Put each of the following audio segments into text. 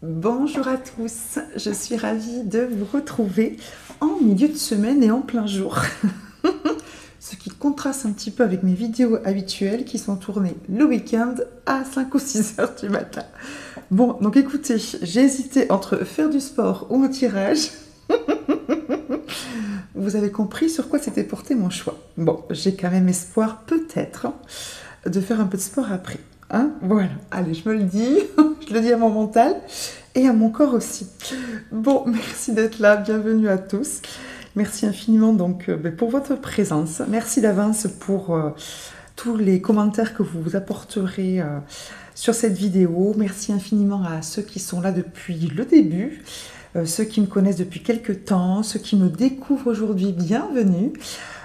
Bonjour à tous, je suis ravie de vous retrouver en milieu de semaine et en plein jour. Ce qui contraste un petit peu avec mes vidéos habituelles qui sont tournées le week-end à 5 ou 6 heures du matin. Bon, donc écoutez, j'ai hésité entre faire du sport ou un tirage. Vous avez compris sur quoi s'était porté mon choix. Bon, j'ai quand même espoir peut-être de faire un peu de sport après. Hein, voilà, allez, je me le dis, je le dis à mon mental et à mon corps aussi. Bon, merci d'être là, bienvenue à tous. Merci infiniment donc pour votre présence. Merci d'avance pour tous les commentaires que vous apporterez sur cette vidéo. Merci infiniment à ceux qui sont là depuis le début, ceux qui me connaissent depuis quelques temps, ceux qui me découvrent aujourd'hui, bienvenue.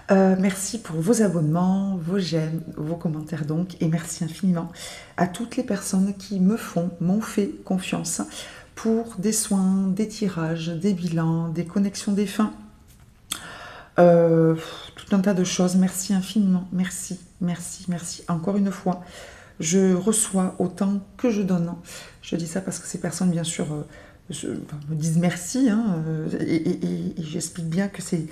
Merci pour vos abonnements, vos j'aime, vos commentaires donc, et merci infiniment à toutes les personnes qui m'ont fait confiance pour des soins, des tirages, des bilans, des connexions défunts, tout un tas de choses. Merci infiniment, merci, merci, merci. Encore une fois, je reçois autant que je donne. Je dis ça parce que ces personnes, bien sûr, me disent merci, hein, et j'explique bien que c'est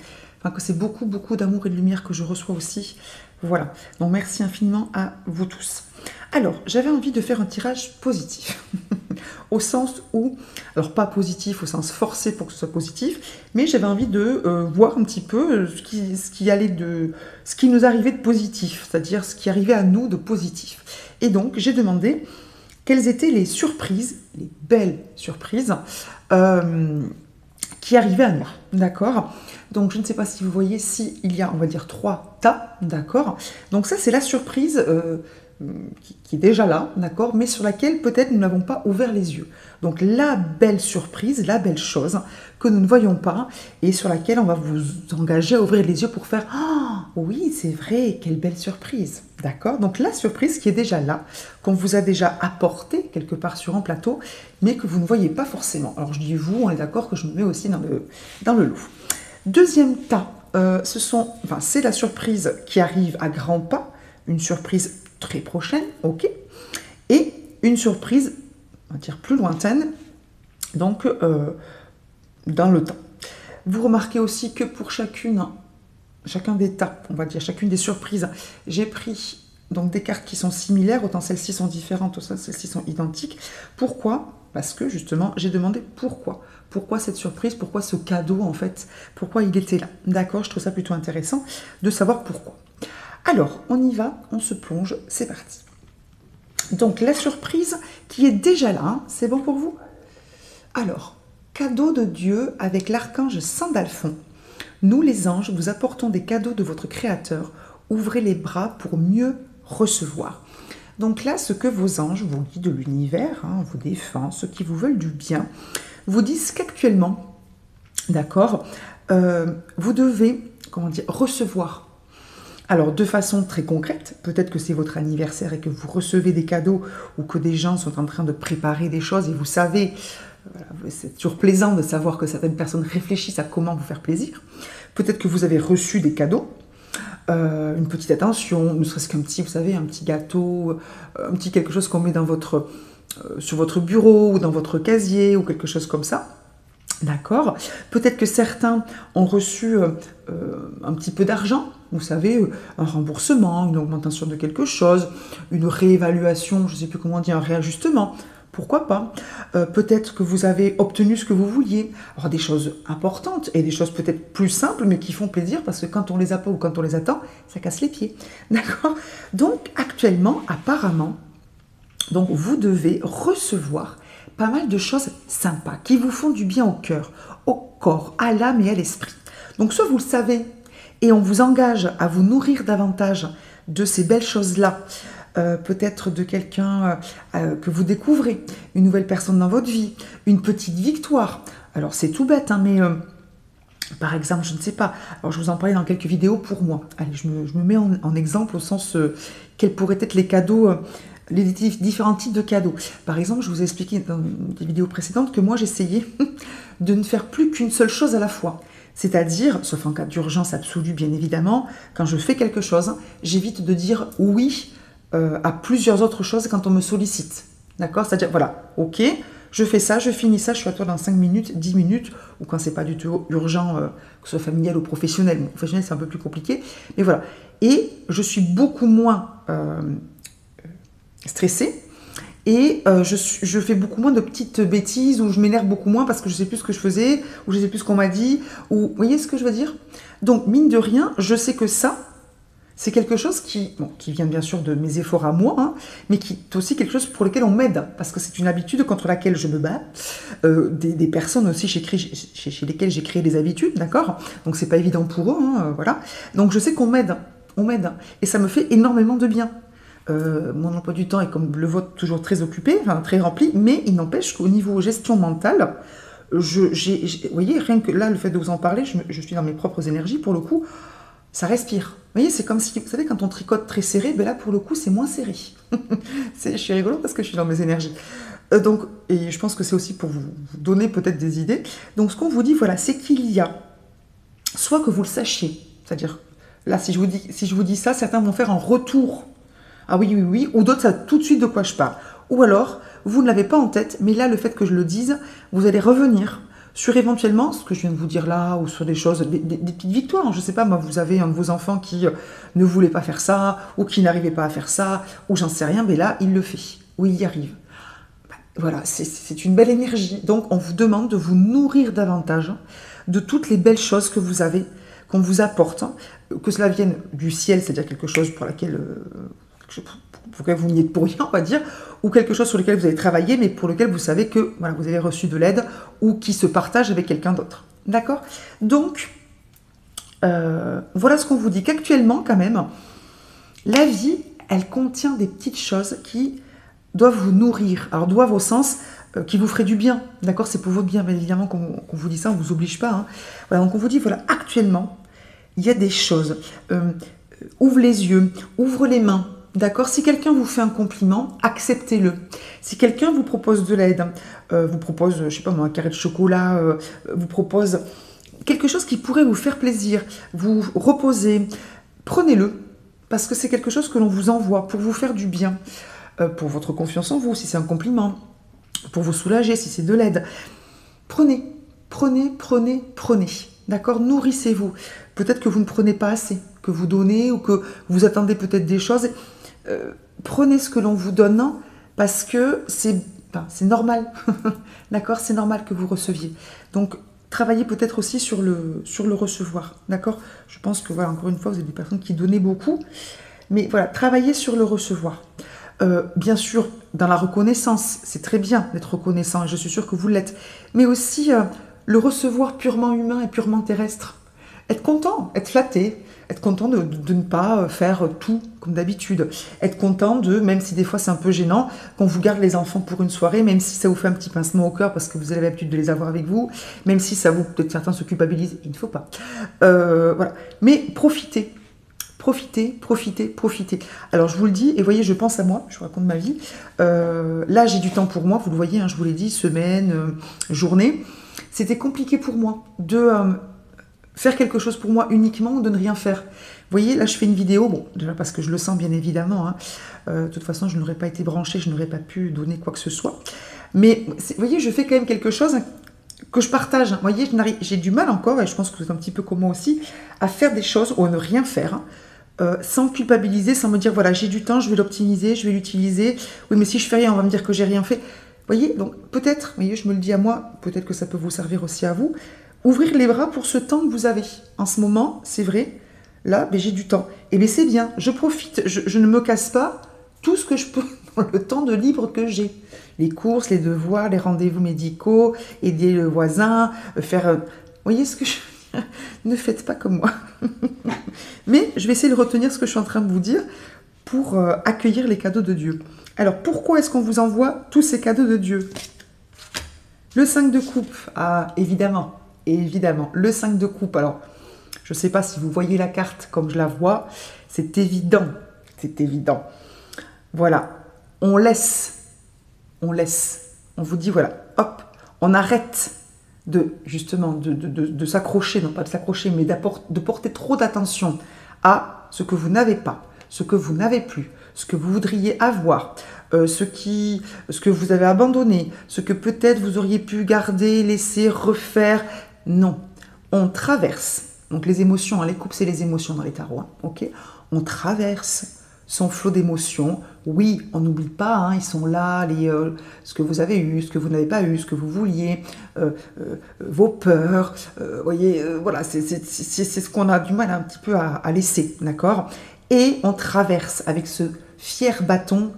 beaucoup, beaucoup d'amour et de lumière que je reçois aussi. Voilà, donc merci infiniment à vous tous. Alors, j'avais envie de faire un tirage positif, au sens où, alors pas positif au sens forcé pour que ce soit positif, mais j'avais envie de voir un petit peu ce qui nous arrivait de positif, c'est-à-dire ce qui arrivait à nous de positif. Et donc, j'ai demandé quelles étaient les surprises, les belles surprises, qui arrivaient à nous, d'accord? Donc, je ne sais pas si vous voyez, si il y a, on va dire, 3 tas, d'accord? Donc ça, c'est la surprise qui est déjà là, d'accord? Mais sur laquelle, peut-être, nous n'avons pas ouvert les yeux. Donc, la belle surprise, la belle chose que nous ne voyons pas et sur laquelle on va vous engager à ouvrir les yeux pour faire « Ah, oui, c'est vrai, quelle belle surprise !» D'accord? Donc, la surprise qui est déjà là, qu'on vous a déjà apportée quelque part sur un plateau, mais que vous ne voyez pas forcément. Alors, je dis vous, on est d'accord que je me mets aussi dans le lot. Deuxième tas, c'est la surprise qui arrive à grands pas, une surprise très prochaine, ok, et une surprise, on va dire plus lointaine, donc dans le temps. Vous remarquez aussi que pour chacun des tas, on va dire chacune des surprises, j'ai pris donc des cartes qui sont similaires, autant celles-ci sont différentes, autant celles-ci sont identiques. Pourquoi? Parce que justement, j'ai demandé pourquoi. Pourquoi cette surprise? Pourquoi ce cadeau en fait? Pourquoi il était là? D'accord, je trouve ça plutôt intéressant de savoir pourquoi. Alors, on y va, on se plonge, c'est parti. Donc, la surprise qui est déjà là, hein, c'est bon pour vous? Alors, cadeau de Dieu avec l'archange Sandalphon. Nous, les anges, vous apportons des cadeaux de votre Créateur. Ouvrez les bras pour mieux recevoir. Donc là, ce que vos anges, vos guides de l'univers, hein, vos défunts, ceux qui vous veulent du bien, vous disent qu'actuellement, d'accord, vous devez, recevoir. Alors, de façon très concrète, peut-être que c'est votre anniversaire et que vous recevez des cadeaux ou que des gens sont en train de préparer des choses et vous savez, c'est toujours plaisant de savoir que certaines personnes réfléchissent à comment vous faire plaisir. Peut-être que vous avez reçu des cadeaux, une petite attention, ne serait-ce qu'un petit, vous savez, un petit gâteau, un petit quelque chose qu'on met dans sur votre bureau ou dans votre casier ou quelque chose comme ça. D'accord? Peut-être que certains ont reçu un petit peu d'argent, vous savez, un remboursement, une augmentation de quelque chose, une réévaluation, je ne sais plus comment dire, un réajustement. Pourquoi pas? Peut-être que vous avez obtenu ce que vous vouliez. Alors des choses importantes et des choses peut-être plus simples, mais qui font plaisir parce que quand on les a pas ou quand on les attend, ça casse les pieds. D'accord? Donc actuellement, apparemment, donc vous devez recevoir pas mal de choses sympas qui vous font du bien au cœur, au corps, à l'âme et à l'esprit. Donc soit vous le savez et on vous engage à vous nourrir davantage de ces belles choses-là, peut-être de quelqu'un que vous découvrez, une nouvelle personne dans votre vie, une petite victoire. Alors c'est tout bête, hein, mais par exemple, je ne sais pas, alors je vous en parlais dans quelques vidéos pour moi. Allez, je me mets en exemple au sens quels pourraient être les cadeaux, les différents types de cadeaux. Par exemple, je vous ai expliqué dans des vidéos précédentes que moi j'essayais de ne faire plus qu'une seule chose à la fois. C'est-à-dire, sauf en cas d'urgence absolue bien évidemment, quand je fais quelque chose, j'évite de dire oui à plusieurs autres choses quand on me sollicite. D'accord? C'est-à-dire, voilà, ok, Je fais ça, je finis ça, je suis à toi dans 5 minutes, 10 minutes, ou quand c'est pas du tout urgent, que ce soit familial ou professionnel. Bon, professionnel, c'est un peu plus compliqué, mais voilà. Et je suis beaucoup moins stressée, et je fais beaucoup moins de petites bêtises, ou je m'énerve beaucoup moins parce que je sais plus ce que je faisais, ou je sais plus ce qu'on m'a dit, ou vous voyez ce que je veux dire? Donc, mine de rien, je sais que ça, c'est quelque chose qui vient bien sûr de mes efforts à moi, hein, mais qui est aussi quelque chose pour lequel on m'aide, parce que c'est une habitude contre laquelle je me bats, des personnes aussi chez lesquelles j'ai créé des habitudes, d'accord? Donc c'est pas évident pour eux, hein, voilà. Donc je sais qu'on m'aide, et ça me fait énormément de bien. Mon emploi du temps est comme le vôtre toujours très occupé, enfin, très rempli, mais il n'empêche qu'au niveau gestion mentale, vous voyez, rien que là, le fait de vous en parler, je suis dans mes propres énergies, pour le coup, ça respire. Vous voyez, c'est comme si, vous savez, quand on tricote très serré, ben là, pour le coup, c'est moins serré. Je suis rigolo parce que je suis dans mes énergies. Donc, et je pense que c'est aussi pour vous donner peut-être des idées. Donc, ce qu'on vous dit, voilà, c'est qu'il y a, soit que vous le sachiez, c'est-à-dire, là, si je vous dis ça, certains vont faire un retour. Ah oui, oui, oui, ou d'autres savent tout de suite de quoi je parle. Ou alors, vous ne l'avez pas en tête, mais là, le fait que je le dise, vous allez revenir sur éventuellement ce que je viens de vous dire là, ou sur des choses, des petites victoires. Je ne sais pas, moi, vous avez un de vos enfants qui ne voulait pas faire ça, ou qui n'arrivait pas à faire ça, ou j'en sais rien, mais là, il le fait, ou il y arrive. Voilà, c'est une belle énergie. Donc, on vous demande de vous nourrir davantage de toutes les belles choses que vous avez, qu'on vous apporte, que cela vienne du ciel, c'est-à-dire quelque chose pour lequel vous n'y êtes pour rien, on va dire, ou quelque chose sur lequel vous avez travaillé, mais pour lequel vous savez que voilà, vous avez reçu de l'aide, ou qui se partage avec quelqu'un d'autre. D'accord? Donc, voilà ce qu'on vous dit, qu'actuellement, quand même, la vie, elle contient des petites choses qui doivent vous nourrir. Alors, doivent au sens qui vous ferait du bien. D'accord? C'est pour votre bien, bien évidemment, qu'on vous dit ça, on ne vous oblige pas. Hein. Voilà, donc on vous dit, voilà, actuellement, il y a des choses. Ouvre les yeux, ouvre les mains. D'accord? Si quelqu'un vous fait un compliment, acceptez-le. Si quelqu'un vous propose de l'aide, vous propose, je sais pas moi, un carré de chocolat, vous propose quelque chose qui pourrait vous faire plaisir, vous reposer, prenez-le, parce que c'est quelque chose que l'on vous envoie pour vous faire du bien, pour votre confiance en vous, si c'est un compliment, pour vous soulager, si c'est de l'aide. Prenez, prenez, prenez, prenez. D'accord? Nourrissez-vous. Peut-être que vous ne prenez pas assez, que vous donnez ou que vous attendez peut-être des choses. Prenez ce que l'on vous donne parce que c'est normal. D'accord? C'est normal que vous receviez. Donc, travaillez peut-être aussi sur le recevoir. D'accord? Je pense que, voilà, encore une fois, vous êtes des personnes qui donnaient beaucoup. Mais voilà, travaillez sur le recevoir. Bien sûr, dans la reconnaissance, c'est très bien d'être reconnaissant et je suis sûre que vous l'êtes. Mais aussi le recevoir purement humain et purement terrestre. Être content, être flatté, être content de ne pas faire tout comme d'habitude. Être content de, même si des fois c'est un peu gênant, qu'on vous garde les enfants pour une soirée, même si ça vous fait un petit pincement au cœur parce que vous avez l'habitude de les avoir avec vous, même si ça vous, peut-être certains se culpabilisent, il ne faut pas. Voilà. Mais profitez. Profitez, profitez, profitez. Alors, je vous le dis, et voyez, je pense à moi, je vous raconte ma vie. Là, j'ai du temps pour moi, vous le voyez, hein, je vous l'ai dit, semaine, journée. C'était compliqué pour moi de faire quelque chose pour moi uniquement ou de ne rien faire. Vous voyez, là, je fais une vidéo, bon, déjà parce que je le sens, bien évidemment. Hein. De toute façon, je n'aurais pas été branchée, je n'aurais pas pu donner quoi que ce soit. Mais, vous voyez, je fais quand même quelque chose que je partage. Vous voyez, j'ai du mal encore, et je pense que vous êtes un petit peu comme moi aussi, à faire des choses ou à ne rien faire. Sans culpabiliser, sans me dire, voilà, j'ai du temps, je vais l'optimiser, je vais l'utiliser. Oui, mais si je fais rien, on va me dire que j'ai rien fait. Vous voyez, donc peut-être, vous voyez, je me le dis à moi, peut-être que ça peut vous servir aussi à vous, ouvrir les bras pour ce temps que vous avez. En ce moment, c'est vrai, là, ben, j'ai du temps. Et bien c'est bien, je profite, je ne me casse pas tout ce que je peux dans le temps de libre que j'ai. Les courses, les devoirs, les rendez-vous médicaux, aider le voisin, faire... vous voyez ce que je... Ne faites pas comme moi. Mais je vais essayer de retenir ce que je suis en train de vous dire pour accueillir les cadeaux de Dieu. Alors, pourquoi est-ce qu'on vous envoie tous ces cadeaux de Dieu? Le 5 de coupe, ah, évidemment, évidemment. Le 5 de coupe, alors, je ne sais pas si vous voyez la carte comme je la vois, c'est évident, c'est évident. Voilà, on laisse, on vous dit, voilà, hop, on arrête justement de s'accrocher, non pas de s'accrocher, mais de porter trop d'attention à ce que vous n'avez pas, ce que vous n'avez plus, ce que vous voudriez avoir, ce que vous avez abandonné, ce que peut-être vous auriez pu garder, laisser, refaire. Non, on traverse. Donc les émotions, hein, les coupes, c'est les émotions dans les tarots. Hein, ok, on traverse son flot d'émotions. Oui, on n'oublie pas, hein, ils sont là, ce que vous avez eu, ce que vous n'avez pas eu, ce que vous vouliez, vos peurs. Voyez, voilà, c'est ce qu'on a du mal un petit peu à laisser, d'accord? Et on traverse avec ce fier bâton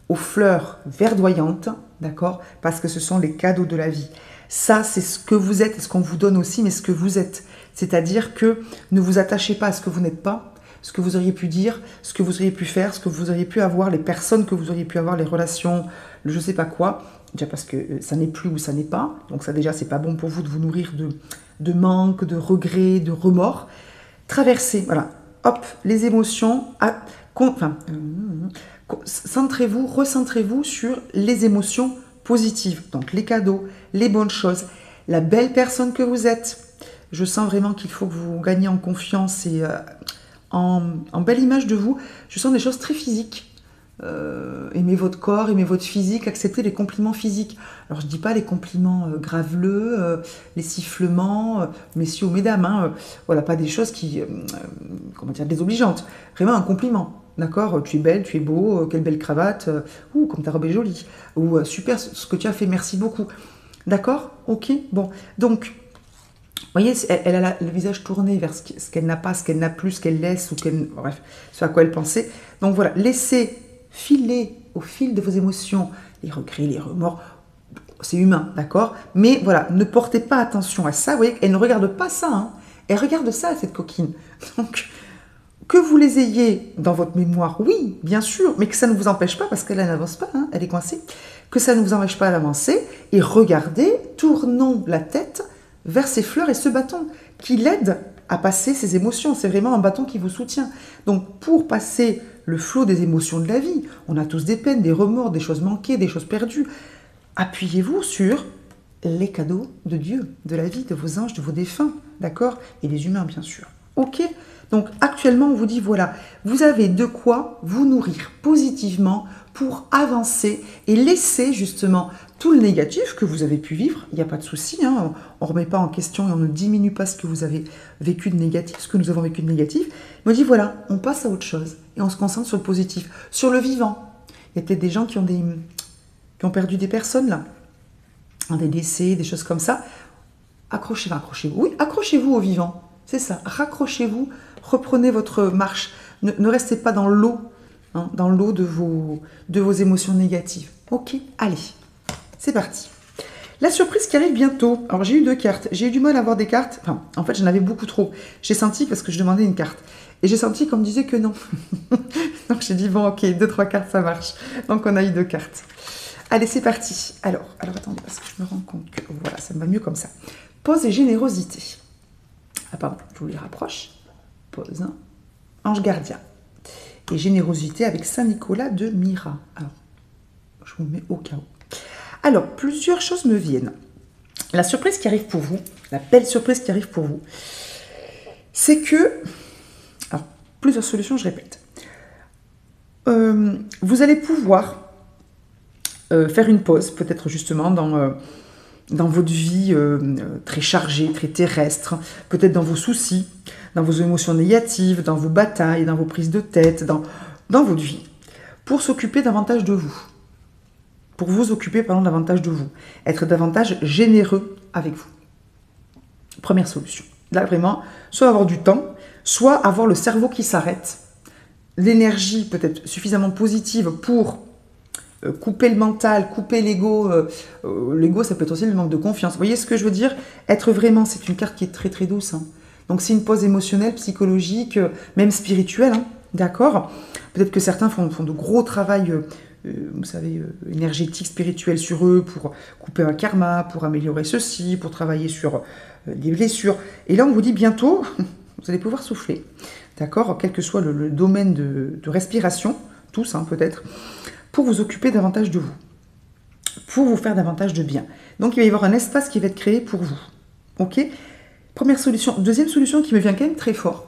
aux fleurs verdoyantes, d'accord? Parce que ce sont les cadeaux de la vie. Ça, c'est ce que vous êtes, et ce qu'on vous donne aussi, mais ce que vous êtes. C'est-à-dire que ne vous attachez pas à ce que vous n'êtes pas, ce que vous auriez pu dire, ce que vous auriez pu faire, ce que vous auriez pu avoir, les personnes que vous auriez pu avoir, les relations, je ne sais pas quoi. Déjà parce que ça n'est plus ou ça n'est pas. Donc ça déjà, c'est pas bon pour vous de vous nourrir de manque, de regrets, de remords. Traversez, voilà. Hop, les émotions. Centrez-vous, recentrez-vous sur les émotions positives. Donc les cadeaux, les bonnes choses, la belle personne que vous êtes. Je sens vraiment qu'il faut que vous gagniez en confiance et en belle image de vous. Je sens des choses très physiques. Aimez votre corps, aimez votre physique, acceptez les compliments physiques. Alors je ne dis pas les compliments graveleux, les sifflements, messieurs ou mesdames, hein, voilà, pas des choses qui, comment dire, désobligeantes. Vraiment un compliment, d'accord? Tu es belle, tu es beau, quelle belle cravate, ou comme ta robe est jolie, ou super ce que tu as fait, merci beaucoup. D'accord? Ok, bon, donc... Vous voyez, elle a le visage tourné vers ce qu'elle n'a pas, ce qu'elle n'a plus, ce qu'elle laisse, ou bref, ce à quoi elle pensait. Donc voilà, laissez filer au fil de vos émotions les regrets, les remords. C'est humain, d'accord? Mais voilà, ne portez pas attention à ça. Vous voyez, elle ne regarde pas ça. Hein. Elle regarde ça, cette coquine. Donc, que vous les ayez dans votre mémoire, oui, bien sûr, mais que ça ne vous empêche pas, parce qu'elle n'avance pas, hein, elle est coincée, que ça ne vous empêche pas d'avancer. Et regardez, tournons la tête vers ces fleurs et ce bâton qui l'aide à passer ses émotions. C'est vraiment un bâton qui vous soutient. Donc, pour passer le flot des émotions de la vie, on a tous des peines, des remords, des choses manquées, des choses perdues. Appuyez-vous sur les cadeaux de Dieu, de la vie, de vos anges, de vos défunts, d'accord? Et les humains, bien sûr. Ok? Donc, actuellement, on vous dit, voilà, vous avez de quoi vous nourrir positivement pour avancer et laisser justement tout le négatif que vous avez pu vivre. Il n'y a pas de souci, hein, on ne remet pas en question et on ne diminue pas ce que vous avez vécu de négatif, ce que nous avons vécu de négatif. On dit, voilà, on passe à autre chose et on se concentre sur le positif, sur le vivant. Il y a peut-être des gens qui ont perdu des personnes, là, des décès, des choses comme ça. Accrochez-vous. Oui, accrochez-vous au vivant. C'est ça, raccrochez-vous, reprenez votre marche. Ne restez pas dans l'eau, hein, dans l'eau de vos émotions négatives. Ok, allez, c'est parti. La surprise qui arrive bientôt. Alors, j'ai eu 2 cartes. J'ai eu du mal à avoir des cartes. Enfin, en fait, j'en avais beaucoup trop. J'ai senti parce que je demandais une carte. Et j'ai senti qu'on me disait que non. Donc, j'ai dit, bon, ok, 2-3 cartes, ça marche. Donc, on a eu 2 cartes. Allez, c'est parti. Alors, attendez, parce que je me rends compte que, voilà, ça me va mieux comme ça. Pause et générosité. Ah, pardon, je vous les rapproche. Pause. Hein. Ange gardien. Et générosité avec Saint-Nicolas de Myra. Alors, je vous mets au cas où. Alors, plusieurs choses me viennent. La surprise qui arrive pour vous, la belle surprise qui arrive pour vous, c'est que... Alors, plusieurs solutions, je répète. Vous allez pouvoir faire une pause, peut-être justement dans votre vie très chargée, très terrestre, peut-être dans vos soucis, dans vos émotions négatives, dans vos batailles, dans vos prises de tête, dans votre vie, pour s'occuper davantage de vous. Pour vous occuper, davantage de vous. Être davantage généreux avec vous. Première solution. Là, vraiment, soit avoir du temps, soit avoir le cerveau qui s'arrête, l'énergie peut-être suffisamment positive pour couper le mental, couper l'ego. L'ego, ça peut être aussi le manque de confiance. Vous voyez ce que je veux dire? Être vraiment, c'est une carte qui est très très douce. Hein. Donc c'est une pause émotionnelle, psychologique, même spirituelle. Hein. D'accord? Peut-être que certains font de gros travail, vous savez, énergétique, spirituel sur eux, pour couper un karma, pour améliorer ceci, pour travailler sur des blessures. Et là, on vous dit bientôt, vous allez pouvoir souffler. D'accord? Quel que soit le domaine de respiration, tous hein, peut-être, pour vous occuper davantage de vous, pour vous faire davantage de bien. Donc, il va y avoir un espace qui va être créé pour vous. Ok? Première solution. Deuxième solution qui me vient quand même très fort.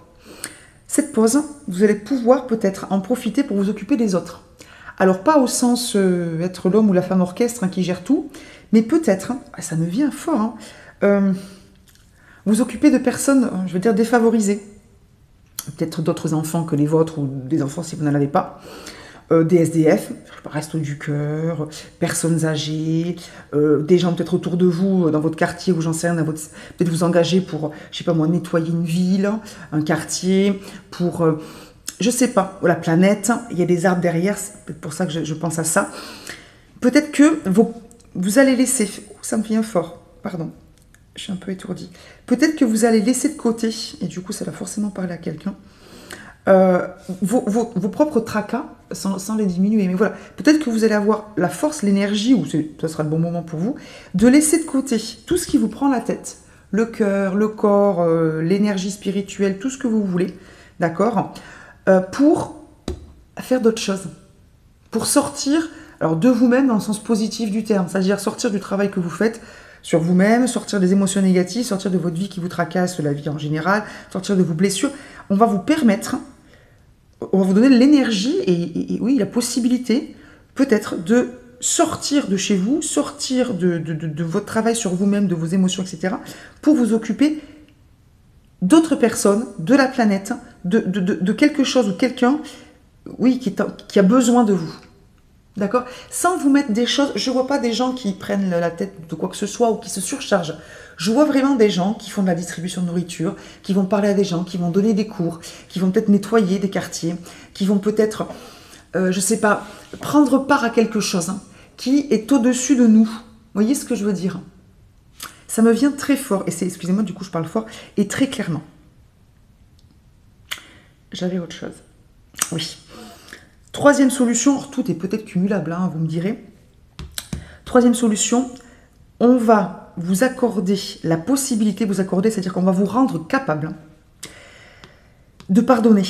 Cette pause, vous allez pouvoir peut-être en profiter pour vous occuper des autres. Alors, pas au sens être l'homme ou la femme orchestre hein, qui gère tout, mais peut-être, hein, ça me vient fort, hein, vous occuper de personnes, je veux dire, défavorisées. Peut-être d'autres enfants que les vôtres, ou des enfants si vous n'en avez pas. Des SDF, Restos du Cœur, personnes âgées, des gens peut-être autour de vous, dans votre quartier, ou j'en sais rien, peut-être vous engager pour, je sais pas moi, nettoyer une ville, un quartier, pour, je sais pas, la planète, il y a des arbres derrière, c'est peut-être pour ça que je pense à ça. Peut-être que vous allez laisser, ça me vient fort, pardon, je suis un peu étourdie, peut-être que vous allez laisser de côté, et du coup ça va forcément parler à quelqu'un, vos propres tracas sans les diminuer. Mais voilà, peut-être que vous allez avoir la force, l'énergie, ou ça sera le bon moment pour vous, de laisser de côté tout ce qui vous prend la tête. Le cœur, le corps, l'énergie spirituelle, tout ce que vous voulez, d'accord, pour faire d'autres choses. Pour sortir alors, de vous-même dans le sens positif du terme, c'est-à-dire sortir du travail que vous faites sur vous-même, sortir des émotions négatives, sortir de votre vie qui vous tracasse, la vie en général, sortir de vos blessures. On va vous permettre, on va vous donner l'énergie et oui, la possibilité peut-être de sortir de chez vous, sortir de votre travail sur vous-même, de vos émotions, etc., pour vous occuper d'autres personnes, de la planète, de quelque chose ou quelqu'un, oui, qui a besoin de vous. D'accord? Sans vous mettre des choses, je ne vois pas des gens qui prennent la tête de quoi que ce soit ou qui se surchargent. Je vois vraiment des gens qui font de la distribution de nourriture, qui vont parler à des gens, qui vont donner des cours, qui vont peut-être nettoyer des quartiers, qui vont peut-être, je ne sais pas, prendre part à quelque chose hein, qui est au-dessus de nous. Vous voyez ce que je veux dire? Ça me vient très fort, et c'est, excusez-moi, du coup je parle fort, et très clairement. J'avais autre chose. Oui. Troisième solution, tout est peut-être cumulable, hein, vous me direz. Troisième solution, on va vous accorder la possibilité, c'est-à-dire qu'on va vous rendre capable de pardonner,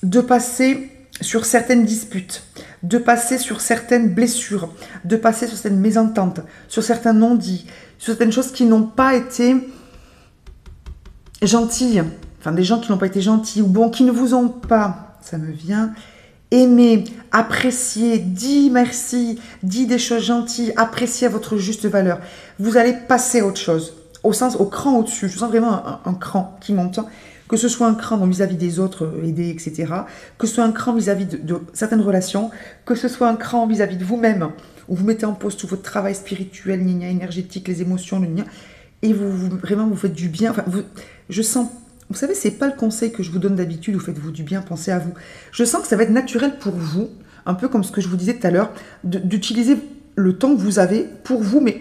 de passer sur certaines disputes, de passer sur certaines blessures, de passer sur certaines mésententes, sur certains non-dits, sur certaines choses qui n'ont pas été gentilles, enfin des gens qui n'ont pas été gentils, ou bon, qui ne vous ont pas... Ça me vient. Aimer, apprécier, dit merci, dit des choses gentilles, apprécier à votre juste valeur. Vous allez passer à autre chose, au cran au-dessus. Je sens vraiment un cran qui monte. Que ce soit un cran vis-à-vis des autres, aider, etc. Que ce soit un cran vis-à-vis de certaines relations. Que ce soit un cran vis-à-vis de vous-même, où vous mettez en pause tout votre travail spirituel, énergétique, les émotions, et vraiment vous faites du bien. Enfin, je sens... Vous savez, c'est pas le conseil que je vous donne d'habitude, vous faites-vous du bien, pensez à vous. Je sens que ça va être naturel pour vous, un peu comme ce que je vous disais tout à l'heure, d'utiliser le temps que vous avez pour vous, mais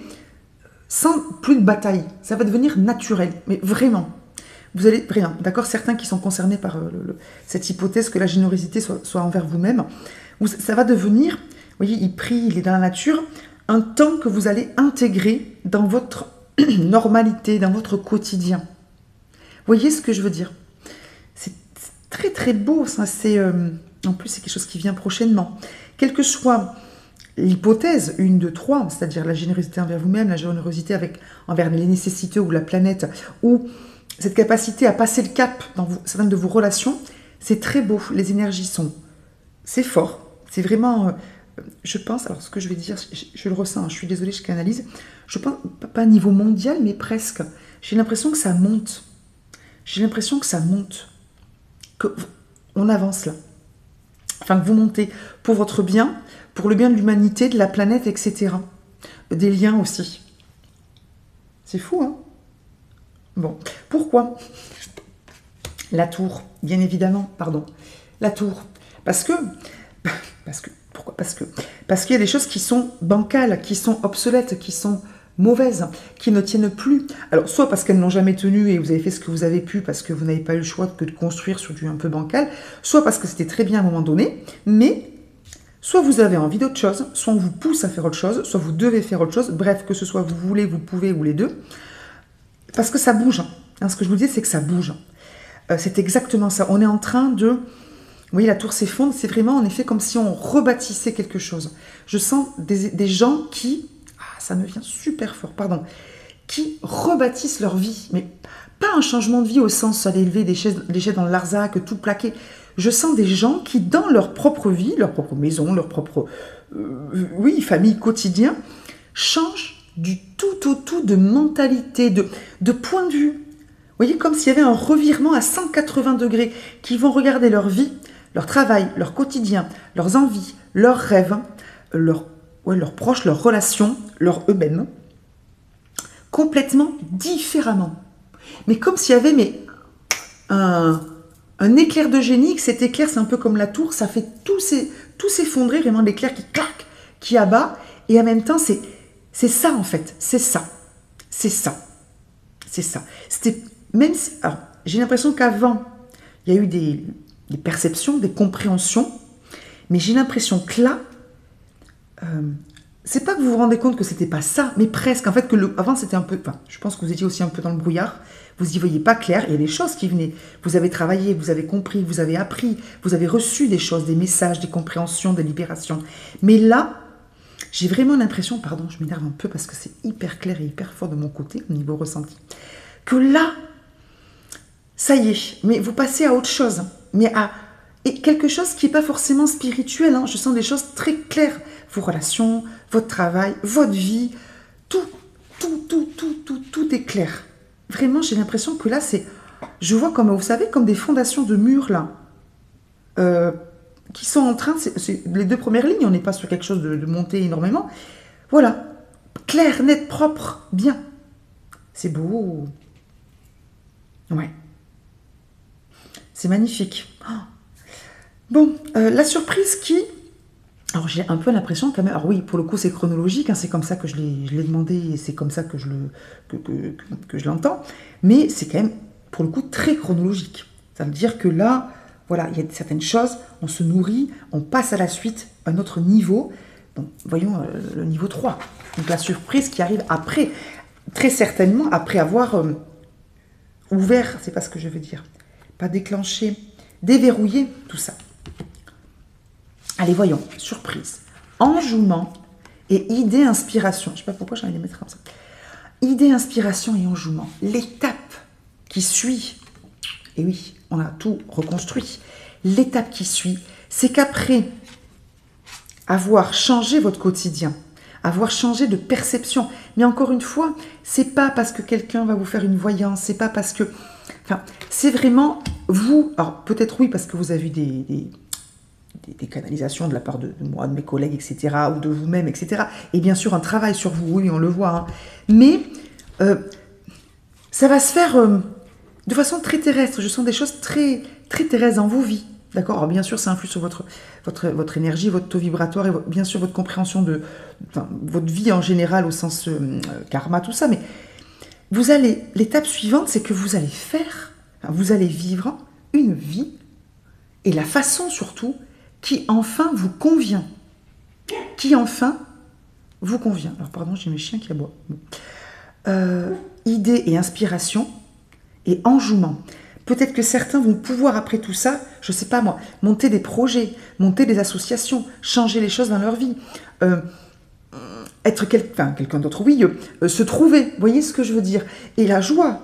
sans plus de bataille. Ça va devenir naturel, mais vraiment. Vous allez, rien, d'accord, certains qui sont concernés par cette hypothèse que la générosité soit envers vous-même, ça va devenir, vous voyez, il prie, il est dans la nature, un temps que vous allez intégrer dans votre normalité, dans votre quotidien. Vous voyez ce que je veux dire? C'est très très beau, ça. En plus, c'est quelque chose qui vient prochainement. Quelle que soit l'hypothèse, une de trois, c'est-à-dire la générosité envers vous-même, la générosité envers les nécessités ou la planète, ou cette capacité à passer le cap dans certaines de vos relations, c'est très beau. Les énergies c'est fort. C'est vraiment, je pense, alors ce que je vais dire, je le ressens, je suis désolée, je canalise, je pense, pas à niveau mondial, mais presque. J'ai l'impression que ça monte. J'ai l'impression que ça monte, qu'on avance là. Enfin, que vous montez pour votre bien, pour le bien de l'humanité, de la planète, etc. Des liens aussi. C'est fou, hein? Bon, pourquoi? La tour, bien évidemment, pardon. La tour. Pourquoi? Parce qu'il y a des choses qui sont bancales, qui sont obsolètes, qui sont... mauvaises, qui ne tiennent plus. Alors, soit parce qu'elles n'ont jamais tenu et vous avez fait ce que vous avez pu parce que vous n'avez pas eu le choix que de construire sur du un peu bancal, soit parce que c'était très bien à un moment donné, mais soit vous avez envie d'autre chose, soit on vous pousse à faire autre chose, soit vous devez faire autre chose, bref, que ce soit vous voulez, vous pouvez ou les deux, parce que ça bouge. Hein, ce que je vous dis, c'est que ça bouge. C'est exactement ça. On est en train de... Vous voyez, la tour s'effondre, c'est vraiment en effet comme si on rebâtissait quelque chose. Je sens des gens qui... ça me vient super fort, pardon, qui rebâtissent leur vie, mais pas un changement de vie au sens d'aller élever des chaises dans le Larzac, tout plaqué, je sens des gens qui, dans leur propre vie, leur propre maison, leur propre oui, famille, quotidien, changent du tout au tout de mentalité, de point de vue. Vous voyez, comme s'il y avait un revirement à 180 degrés, qui vont regarder leur vie, leur travail, leur quotidien, leurs envies, leurs rêves, leurs proches, leurs relations, leurs eux-mêmes, complètement différemment. Mais comme s'il y avait un éclair de génie, que cet éclair, c'est un peu comme la tour, ça fait tout s'effondrer, vraiment l'éclair qui claque, qui abat, et en même temps, c'est ça en fait, c'est ça. C'était même si, alors, j'ai l'impression qu'avant, il y a eu des perceptions, des compréhensions, mais j'ai l'impression que là, c'est pas que vous vous rendez compte que c'était pas ça, mais presque. En fait, avant c'était un peu, enfin, je pense que vous étiez aussi un peu dans le brouillard, vous y voyez pas clair, il y a des choses qui venaient. Vous avez travaillé, vous avez compris, vous avez appris, vous avez reçu des choses, des messages, des compréhensions, des libérations. Mais là, j'ai vraiment l'impression, pardon, je m'énerve un peu parce que c'est hyper clair et hyper fort de mon côté, au niveau ressenti, que là, ça y est, mais vous passez à autre chose, et quelque chose qui n'est pas forcément spirituel, hein. Je sens des choses très claires, vos relations, votre travail, votre vie, tout est clair. Vraiment, j'ai l'impression que là, je vois comme, vous savez, comme des fondations de murs, là, qui sont en train, c'est les 2 premières lignes, on n'est pas sur quelque chose de monté énormément. Voilà, clair, net, propre, bien. C'est beau. Ouais. C'est magnifique. Oh. Bon, la surprise qui... Alors j'ai un peu l'impression quand même... Alors oui, pour le coup c'est chronologique, hein, c'est comme ça que je l'ai demandé et c'est comme ça que je l'entends. Mais c'est quand même, pour le coup, très chronologique. Ça veut dire que là, voilà, il y a certaines choses, on se nourrit, on passe à la suite, un autre niveau. Donc voyons le niveau 3. Donc la surprise qui arrive après, très certainement après avoir ouvert, c'est pas ce que je veux dire, pas déclenché, déverrouiller tout ça. Allez, voyons, surprise. Enjouement et idée, inspiration. Je ne sais pas pourquoi j'ai envie de les mettre comme ça. Idée, inspiration et enjouement. L'étape qui suit, et oui, on a tout reconstruit. L'étape qui suit, c'est qu'après avoir changé votre quotidien, avoir changé de perception, mais encore une fois, c'est pas parce que quelqu'un va vous faire une voyance, c'est pas parce que... Enfin, c'est vraiment vous, alors peut-être oui, parce que vous avez eu des canalisations de la part de moi, de mes collègues, etc., ou de vous-même, etc. Et bien sûr, un travail sur vous, oui, on le voit. Hein. Mais ça va se faire de façon très terrestre. Je sens des choses très, très terrestres dans vos vies. D'accord? Alors bien sûr, ça influe sur votre énergie, votre taux vibratoire et bien sûr votre compréhension de votre vie en général au sens karma, tout ça. Mais l'étape suivante, c'est que vous allez vivre une vie et la façon surtout qui enfin vous convient. Qui enfin vous convient. Alors pardon, j'ai mes chiens qui aboient. Idée et inspiration et enjouement. Peut-être que certains vont pouvoir, après tout ça, je ne sais pas moi, monter des projets, monter des associations, changer les choses dans leur vie, être quelqu'un d'autre, oui, se trouver, vous voyez ce que je veux dire. Et la joie,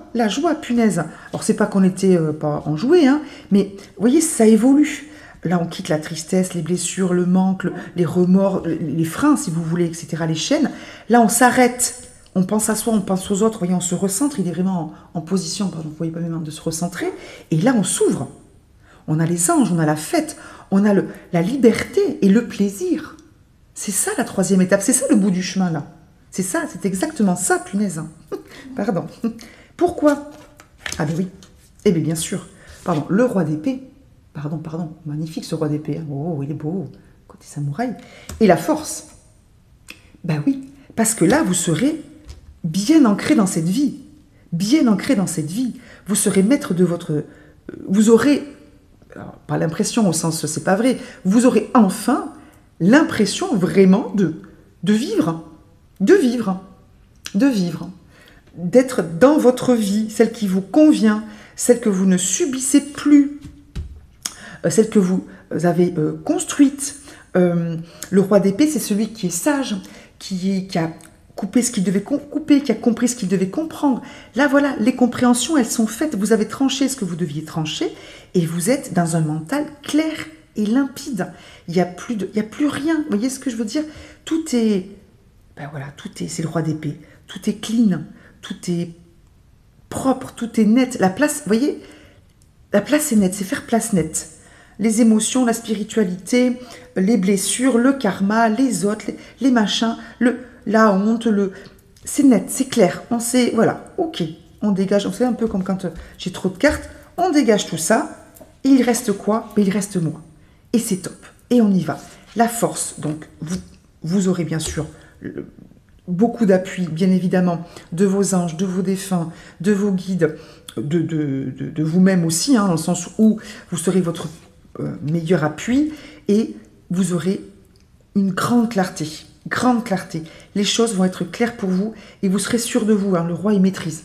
punaise. Alors c'est pas qu'on était pas enjoué, hein, mais vous voyez, ça évolue. Là, on quitte la tristesse, les blessures, le manque, les remords, les freins, si vous voulez, etc., les chaînes. Là, on s'arrête. On pense à soi, on pense aux autres, vous voyez, on se recentre, il est vraiment en position, pardon, vous voyez pas même de se recentrer, et là on s'ouvre. On a les anges, on a la fête, on a la liberté et le plaisir. C'est ça la 3e étape, c'est ça le bout du chemin là. C'est ça, c'est exactement ça, punaise. Pardon. Pourquoi? Ah ben oui, eh bien sûr. Pardon, le roi d'épée, pardon, magnifique ce roi d'épée, hein. Oh, il est beau, côté samouraï. Et la force. Ben oui, parce que là vous serez bien ancré dans cette vie, vous serez maître de votre... Vous aurez, alors, pas l'impression au sens, c'est pas vrai, vous aurez enfin l'impression vraiment de vivre, d'être dans votre vie, celle qui vous convient, celle que vous ne subissez plus, celle que vous avez construite. Le roi d'épée, c'est celui qui est sage, qui a coupé ce qu'il devait couper, qui a compris ce qu'il devait comprendre. Là, voilà, les compréhensions, elles sont faites. Vous avez tranché ce que vous deviez trancher et vous êtes dans un mental clair et limpide. Il n'y a plus rien. Vous voyez ce que je veux dire? Tout est, ben voilà, c'est le roi d'épée. Tout est clean, tout est propre, tout est net. La place, vous voyez, la place est nette, c'est faire place nette. Les émotions, la spiritualité, les blessures, le karma, les autres, les machins, la honte, c'est net, c'est clair. On sait, voilà, ok, on dégage. On fait un peu comme quand j'ai trop de cartes, on dégage tout ça. Et il reste quoi? Il reste moi. Et c'est top. Et on y va. La force, donc, vous aurez bien sûr beaucoup d'appui, bien évidemment, de vos anges, de vos défunts, de vos guides, de vous-même aussi, hein, dans le sens où vous serez votre meilleur appui et vous aurez une grande clarté. Grande clarté. Les choses vont être claires pour vous et vous serez sûr de vous. Hein, le roi, il maîtrise.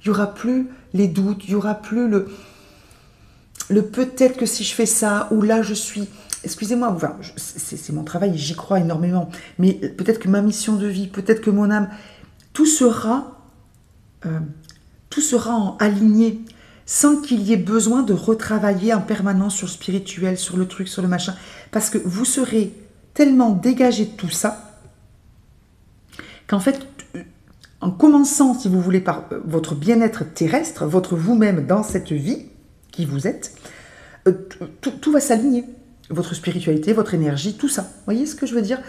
Il n'y aura plus les doutes, il n'y aura plus le peut-être que si je fais ça, ou là je suis... Excusez-moi, enfin, c'est mon travail, j'y crois énormément, mais peut-être que ma mission de vie, peut-être que mon âme, tout sera aligné, sans qu'il y ait besoin de retravailler en permanence sur le spirituel, sur le truc, sur le machin, parce que vous serez tellement dégagé de tout ça, qu'en fait, en commençant, si vous voulez, par votre bien-être terrestre, votre vous-même dans cette vie qui vous êtes, tout va s'aligner. Votre spiritualité, votre énergie, tout ça. Vous voyez ce que je veux dire?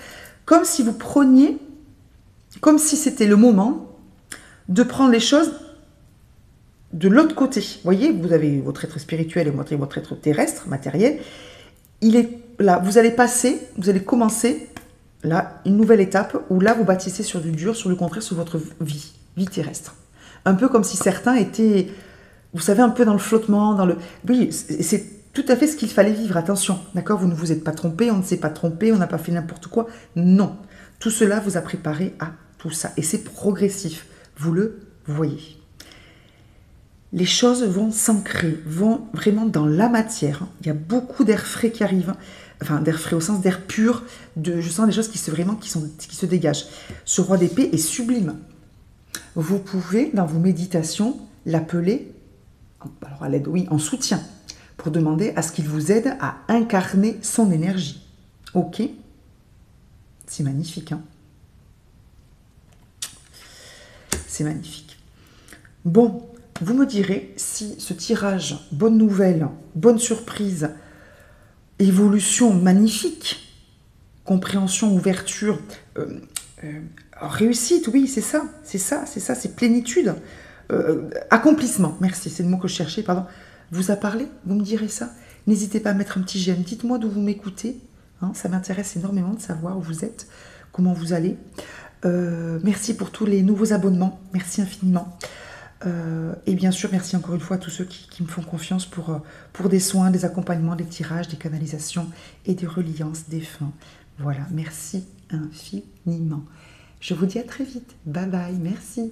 Comme si vous preniez, comme si c'était le moment de prendre les choses de l'autre côté. Vous voyez, vous avez votre être spirituel et votre être terrestre, matériel. Il est là, vous allez commencer là une nouvelle étape où là vous bâtissez sur du dur, sur le contraire, sur votre vie terrestre. Un peu comme si certains étaient, vous savez, un peu dans le flottement, dans le... Oui, c'est tout à fait ce qu'il fallait vivre, attention, d'accord? Vous ne vous êtes pas trompé, on ne s'est pas trompé, on n'a pas fait n'importe quoi. Non, tout cela vous a préparé à tout ça. Et c'est progressif, vous le voyez. Les choses vont s'ancrer, vont vraiment dans la matière. Il y a beaucoup d'air frais qui arrive, enfin d'air frais au sens d'air pur, je sens des choses qui se dégagent. Ce roi d'épée est sublime. Vous pouvez, dans vos méditations, l'appeler, alors à l'aide, oui, en soutien, pour demander à ce qu'il vous aide à incarner son énergie. Ok? C'est magnifique, hein? C'est magnifique. Bon, vous me direz si ce tirage, bonne nouvelle, bonne surprise, évolution magnifique, compréhension, ouverture, réussite, oui, c'est ça, c'est plénitude, accomplissement, merci, c'est le mot que je cherchais, pardon. Vous a parlé? Vous me direz ça? N'hésitez pas à mettre un petit j'aime. Dites-moi d'où vous m'écoutez. Hein, ça m'intéresse énormément de savoir où vous êtes, comment vous allez. Merci pour tous les nouveaux abonnements. Merci infiniment. Et bien sûr, merci encore une fois à tous ceux qui me font confiance pour des soins, des accompagnements, des tirages, des canalisations et des reliances défunts. Voilà, merci infiniment. Je vous dis à très vite. Bye bye, merci.